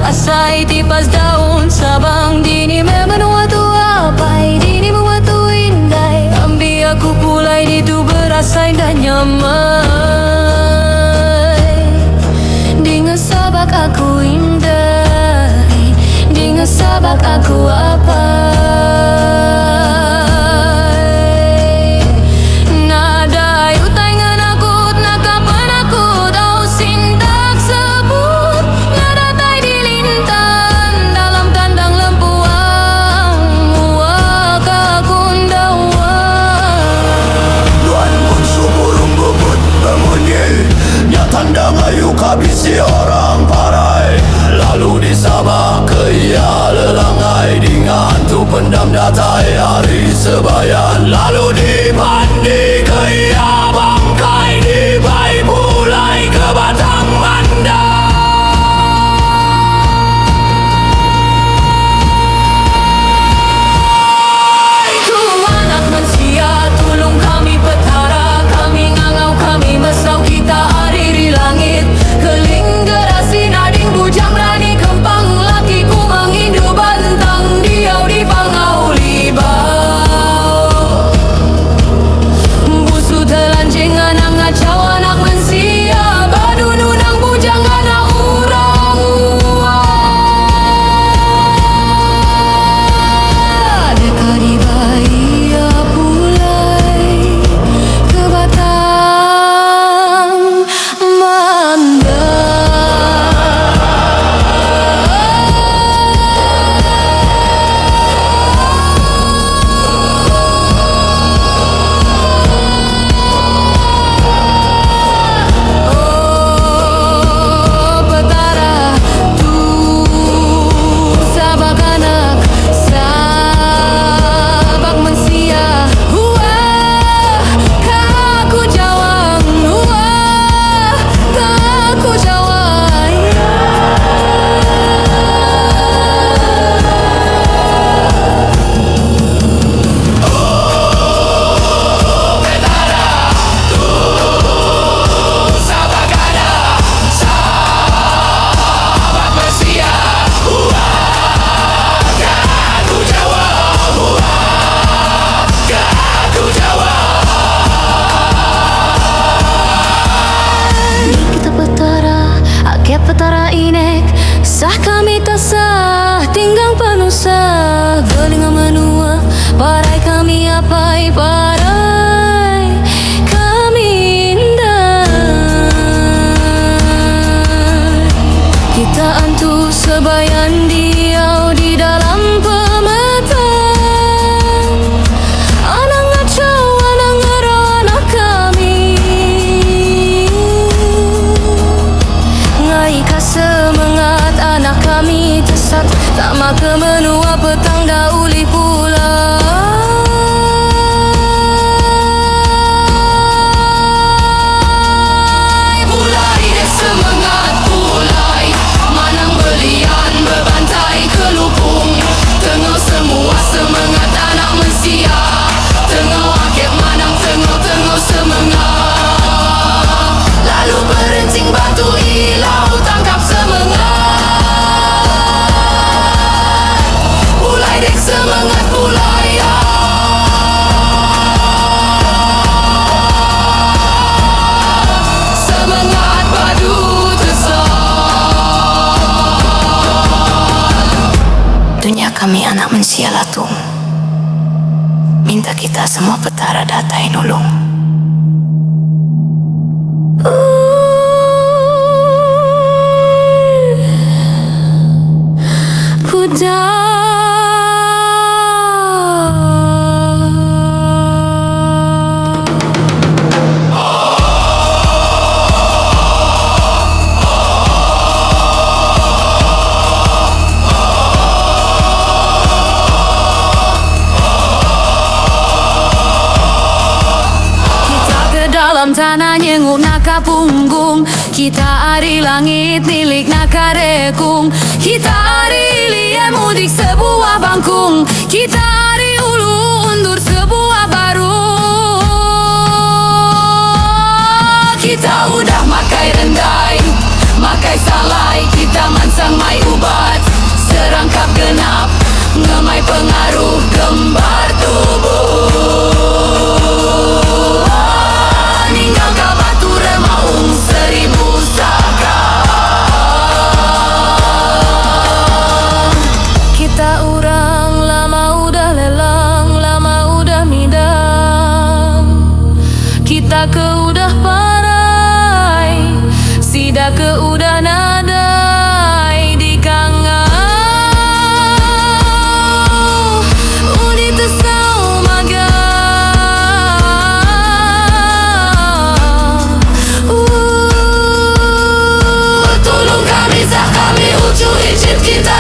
Asai tipas daun sabang dini memenua tu apai dini membuat tu indai ambil aku pulai di tu berasa dan nyamai dengan sabak aku indai dengan sabak aku apai nadai utai ngan aku nak kapan aku tahu sintak sebut ngadatai di lintang dalam kandang lempuang muak aku ndawang Luan pun suburung bebut bermunyi nyatanda ngayu kabisi orang parai lalu di Sabah ke ia lelangai dengan tu pendam datai hari sebayan lalu di Pandi ke ia bangkai di Bai pulai ke Batang Mandai tu anak manusia tolong kami petara kami ngangau kami mesau kita hari di langit keling gerasi nading bujang rani kempang laki ku mengindu bantang diau di pangau libau busu telanjing anak ngacau anak manusia badu nunang bujang anak urang deka di bahia pulai ke Batang Mandai oh petara tu sabak anak sabak manusia wah kaku jawang wah kaku jawang kita petara ake petara inek sah kami tak sah tinggang panusah gelinga menua parai kami apai parai kami indah kita antu sebayan diau di dalam pemetaan anak ngacau anak ngero anak kami ngai semangat anak kami tesat tak maka menua petang dauli pula pulai deh semangat pulai manang belian berbantai ke lupung tengok semua semangat anak manusia tengok akib manang tengok semangat lalu berencing batu ilau tangkap semangat pulai dek semangat pulai semangat padu tesal dunia kami anak manusia latung minta kita semua petara datai nulung dalam tanah nyenguk naka punggung. Kita ari langit milik naka rekung. Kita ari lie mudik sebuah bangkung. Kita ari ulu undur sebuah baru. Kita udah makai rendai, makai salai. Kita mansang mai ubat, serangkap genap, ngemai pengaruh gembar tubuh. Ninggal ka batu remaung 1000 saka. Kita urang lama udah lelang, lama udah midang. Kita ke udah parai, sida ke udah nadai di kangau. Udi tesau maga. Tolong kami, sah kami, ucu icip kita.